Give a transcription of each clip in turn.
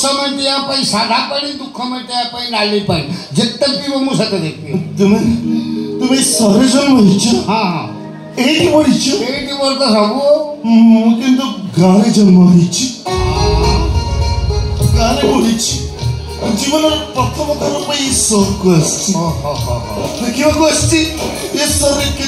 हर्ष मेटिया साधा पानी दुख मेटिया नाली पानी जिते पीब मुझे देखी तुम्हें सहर जन्म हो हाँ हाँ एटी पढ़ी एटी मोर तो सब किंतु गाँव जन्म हो गाँव पढ़ी जीवन प्रथम थर पर सहर को देखा सहर के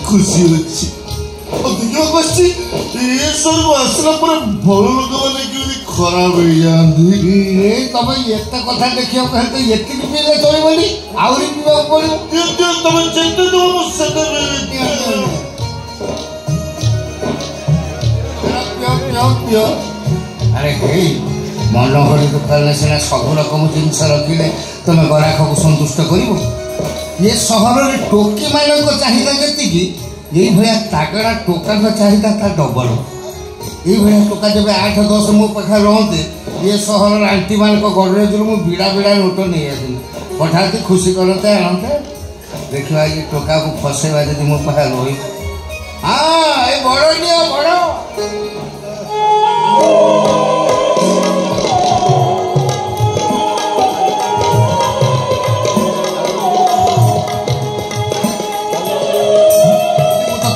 खुशी अच्छी देखा सहर को आसला भल लोक मैंने खराब हो जाती तुम एत कथा देखा कहते ये पीले चलबनी आहरी पीवा पड़ो तुम चेते अरे मन भरी दुकान सीना सब रकम जिनस रखिले तुम ग्राहक को संतुष्ट कर ये सहर में टोकी मान चाहिदा जी ये भाया तागड़ा टोका चाहिदा ता डबल ये भाया टोका जब 8-10 मो पाखे रहते ये सहर आंटी मान गडरेज रु बिड़ा बिड़ा नोट नहीं आसली पठाती खुशी करते आनते देखा ये टोका को फसेवा जब मो पाखे रही हाँ ये बड़ नियो बड़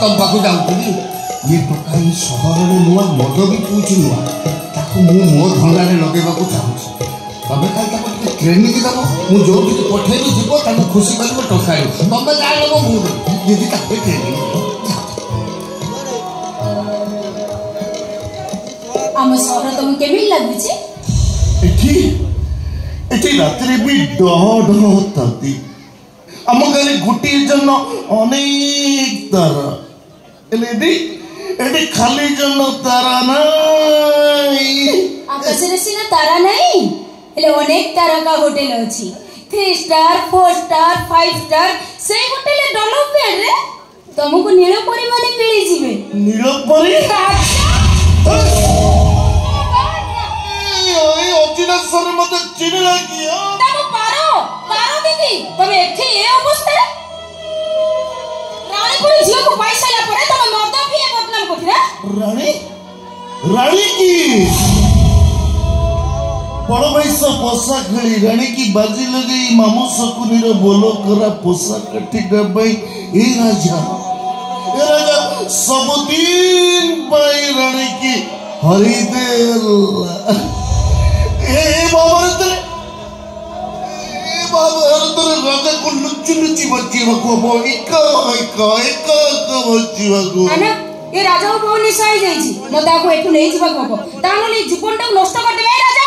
तुम पाक जाऊँगी ये टोका ये सहर में नुआ मद भी पीछे नुआ ताको मो धंदा लगे चाहूँगी तुम खाली ट्रेनिंग दब मुझे जो पठेबी जीव खुशी कर टोका तुम जहाँ लो मुझे ट्रेनिंग आम सहर तुम केमिल लगुचे एठी रात्रि भी डह डह होती आम गाँव गोटे जन अनेक तारा एटी खाली जन तारा आकाश सीना तारा नहीं हेले अनेक तारा का होटल अच्छी 3 स्टार 4 स्टार 5 स्टार से होटल डेवलपमेंट रे तुमको नीलपरी माने मिली जीवे नीलपरी अचिना सर मत चिन लगी तब पारो दीदी तुम एठी ए अवस्था रे रानी कोई झियो को पैसा ला पड़े तुम मद पिए बदनाम करथि रे रानी की बड़ भाई सब पोशाक खेली रानी की बाजी लगे मामू शकुनी बोलो करा पोशाक ठीक ए राजा सबुदिन पाई रानी की हरिदेल राजा को लुच्ची लुच्ची बच्ची ये राजा को बहुत निशा ही जाइछि मते आको एठु नै जिबा को तानले जीवनटा नष्ट कर देबे राजा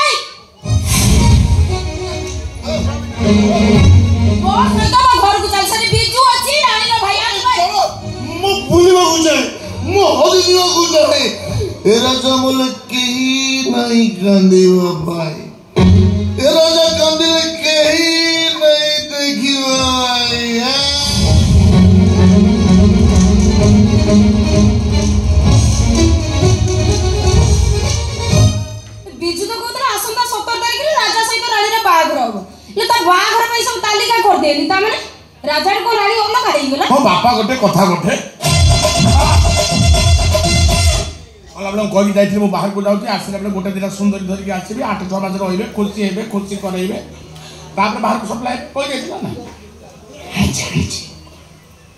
बहुत न तो घर को चल सने बिजू अछि रानी रो भाई आनी मो बुलिबा को जाय मो हरि दिवा को जाय ए राजा बोले केही नहीं कांदिबा भाई ए राजा कांदिले केही नहीं देखिबा बिजू तो कोतरा आसंता 17 तारिख रे राजा सहित रानी रे बाघर हो ले त बाघर पे सब तालिका कर देली त माने राजा को रानी ओला गाड़ी गेला हो बापा गोटे कथा गोटे हम कही जाइए मो बाहर को जाऊँगी आसला बेले गोटे दिन सुंदरी धरिक आसबि 8-6 मास रही खुशी हे खुशी करे बाहर को सप्लाई कही जाइए ना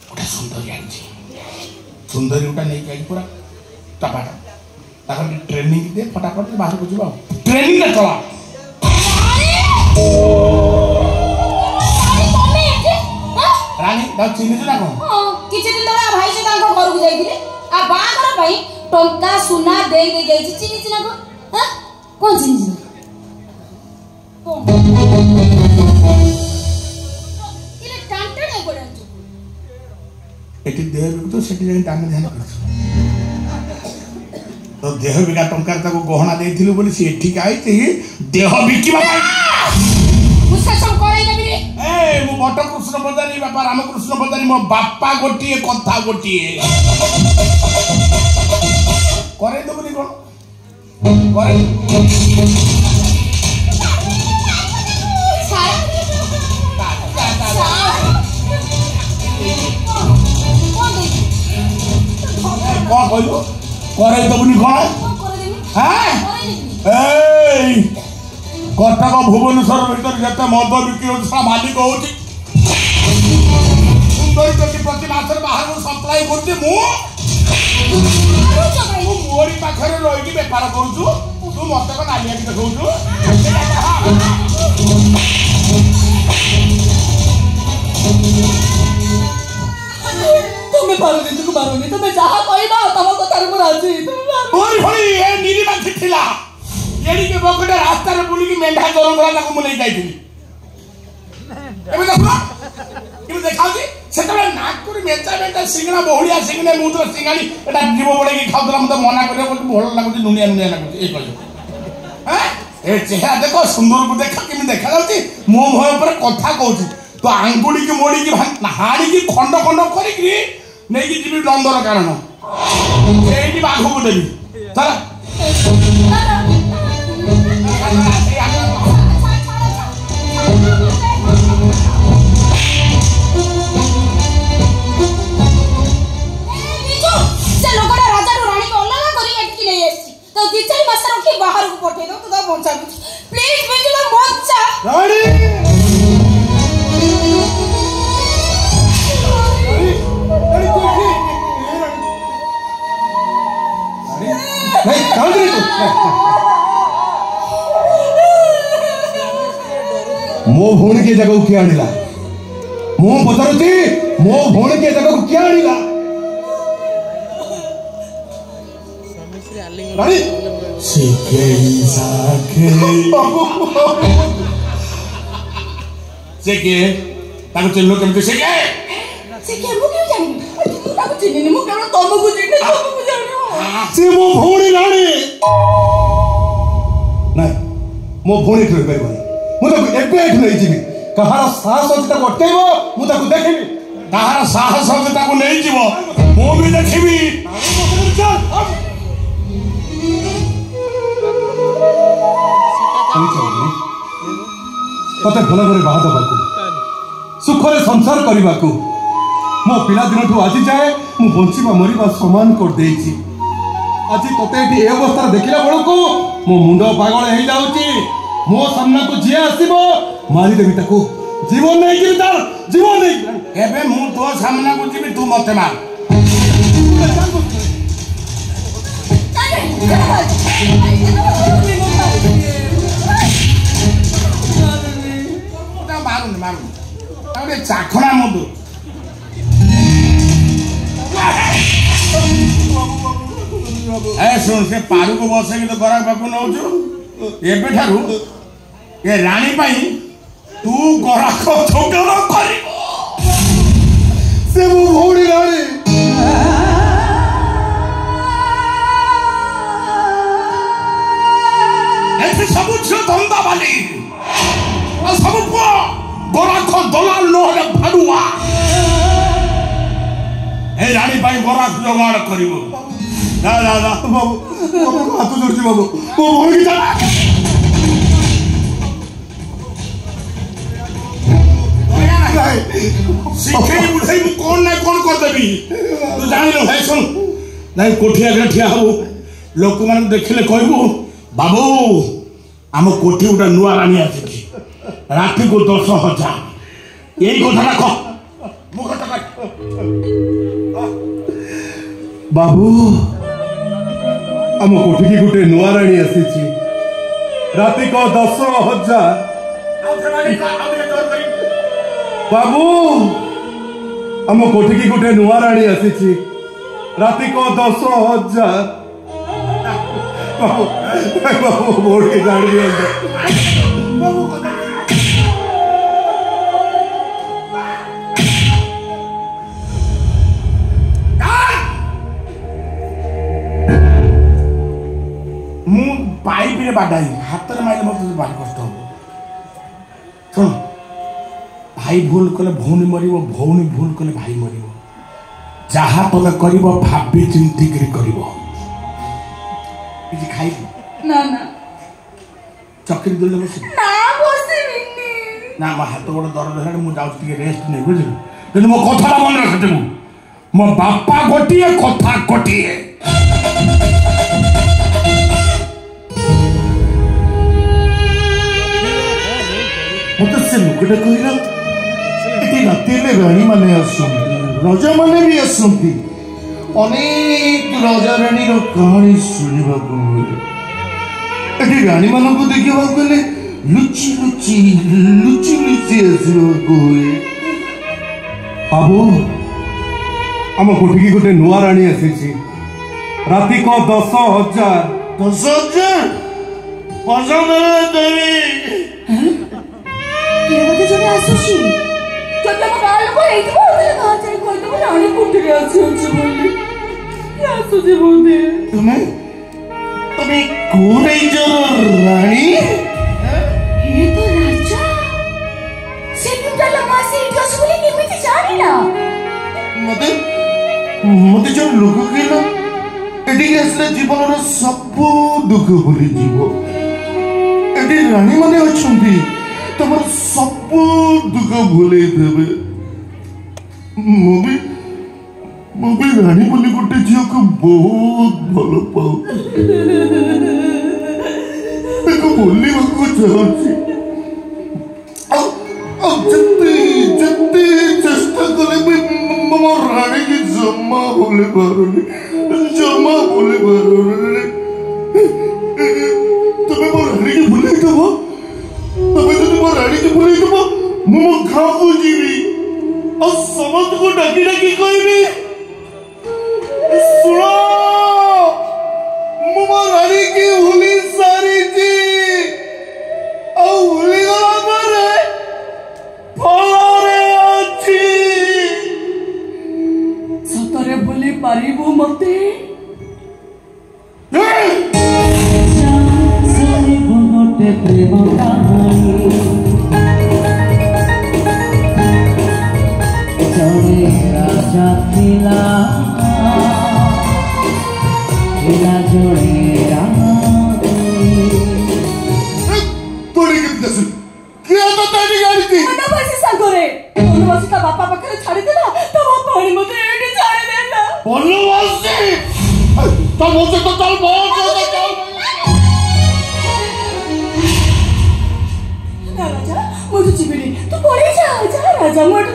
गोटे सुंदरी आई सुंदरी गोटा नहीं आई पूरा टपाटा ट्रेनिंग दे फटाफट बाहर को जीवा ट्रेनिंग ना चला रानी ना चिन्ह ना कौन किछि दिन तले भाई से तांको घर को जाइथिले आ बागर भाई टंका सुना दे दे जाइछि चिन्ह चिन्ह को हां कोन चिन्ह इले टांटा नै पड़ांचो एटी देह तो सेटी जाई तांगे ध्यान कर तो देह बिना टंका ताको गहना देथिलु बोली से एठी काई ते देह बिकिबा मुसा सब करे देबी रे ए मो बट कृष्ण बदानी बापा रामकृष्ण बदानी मो बापा गोटिए कथा गोटिए करे देबनी कोन करे कौन कहलो करे देबनी कोन हां ए कटक भुवनेश्वर भीतर जिते मद बिक्री होता मालिक हूँ सुंदरी टोकी प्रति मास बाहर सप्लाई करुँच मोरी पाखे रही बेपार करुचु तू मत नालिया देखु तुम्हें पारोनी तुम्हें जहाँ कहना तम कथार मु राजी मोरी फड़ी ए नीली माछी थिला एडी के बकटे रास्ता रे बुली की मेंढा जरंगला ताको मु नहीं जाईथिली एबे देखो इबे देखाउती सेतबे नाक करी मेंचा सिंगना बहुलिया सिंगने मुद्र सिंगानी एटा जीव बडे की खाउतला मते मना करियो कोन भल लागुती नुनिया नुनिया लागुती ए कहयो हैं ए चेहरा देखो सुंदर को देखा किमि देखा जाउती मो भय ऊपर कथा कहूची तो आंगुड़ी की मोड़ी की हाड़ी की खंड खंड करी की नहीं की जीवी दंदर कारण एडी बाघ को देबी चल बाहर को पठे दो तो बचा प्लीज मुझे तो बचा रानी नहीं कौन रे तू मो भौणी के जगह किए आनिला मो पचारुची मो भौणी के जगह किए आनिला रानी सेके ताको चिन्ह केमते सेके मु क्यों जानी तू ताको चिन्हनी मु केवल तमको चिन्हनी तमको जानी से मो भौणी रानी नहीं मो भौणी ठोर परबनी मु तो एबे एठ नहीं जीवी कहार साहस अछि ताको अटकेबो मु ताको देखिबी कहार साहस अछि ताको नहीं जीवो मु भी देखिबी तते भल भाव बाहा देवाक सुखरे संसार करने को मो पिला दिन ठू आज जाए मु बंचीबा मरिबा समान कर देछि आज तते ए अवस्था देखला बेल को मो मुंड पागल हो जाउची मो सामना को जे आसीबो मारी देबी ताको जीवन नहीं जीवी तार जीवन नहीं एबे मु तो सामना को जीवी तू मते मार मारू चाखणा मधु शुण से पारू को बसैक तो गरा पाक नौ एबे ठारू ये रानी पाई तू गराक ठोकर कर से मो भौणी रानी ऐसे सब झील धंदा वाली सब पुआ गराक दलाल नहले भाड़ुआ ए रानी पाई गराक जोगाड़ करिवो ना ना ना बाबू बाबू हाथ जोड़ছি बाबू मो भौणी जा शिखे बुझाई मु कोन ना कोन कर देबी तू जानि लो है सुन नहीं कोठिया के ठिया हो लोक मान देखले कहबो बाबू आम कोठी उटा नुआ रानी आछि राति को 10,000 यही कथा रख मुख तक बाबू आम कोठी की गोटे नुआ रानी आसी राति को 10,000 बाबू आम कोठी की गोटे नुआ रानी आसी राति को 10,000 बाबू बाबू बोर्ड के जान दिया बाबू मु पाइप रे बाडाई हाथ रे माइले मत भारी कष्ट हो सुन भाई भूल कले भौणी मरिबो भौणी भूल कले भाई मरिबो जहा तमे करिबो भाबी चिंती करी करिबो किछि खाइबो ना ना चक्री दुले बस ना बसिबिनी ना म हाथ गोड़ दर्द हेड मु जाउ टिके रेस्ट नै बुझिलु किंतु मो कथा मन रखते मो बापा गोटिए कथा गोटिए से मुकुट कहला एटी राति राणी माने आसंती राजा माने भी आसंती अनेक राजा रानी कहानी शुणा एटी राणी मान को देखा गले लुचि लुचि लुचि लुचि आसवाक हुए बाबू आम कोठी गोटे नुआ राणी आसी राति को 10,000 10,000 पसंद देवी କିଏ ବୋଧେ ଜଣେ ଆସୁଛି ଯଦି ଆମ ଗାଁ ଲୋକ ହେଇଥିବ ତାହେଲେ ଗାଁ ଚାରି କହିଦେବ ରାଣୀ କୋଠିରେ ଆସୁଛି ବୋଲି କିଏ ଆସୁଛି ବୋଧେ तुम कौन रानी ये तो राजा से तुमटा लगा से इतिहास बोले केमिति जानिना मते मते जो लोक कहला एटी आसले जीवन सब दुख भूली जीव एटी रानी माने अछंती तमर सब दुख भूले देबे मुबी रानी बोली गोटे झील को बहुत भल पाऊ बोली चाहूँगी जत्ते चेष्टा कले भी मो रानी की जमा बोले पारुनी तुम्हें मो रानी की भूले दब तुम्हें जो मो रानी की भूले दब मो गाँ को जीवी और समस्त को डाकी डाकी कहबी सुनो मो रानी की भूली सारी जी और भूली गला मारे फलारे अच्छी सतरे बोली पारिबो मते गोटे प्रेम कहानी जड़े राजा थिला जोड़े तोड़ी के दस क्या तो तारी गाड़ी थी वनवासी सागरे वनवासी ता बापा पाखरे छाड़ी देला ता बापा हणी मते एडी छाड़ी देला वनवासी तो मुझे तो चल बहुत चल राजा मोटू चिबिनी तू पड़ी जा राजा मोटू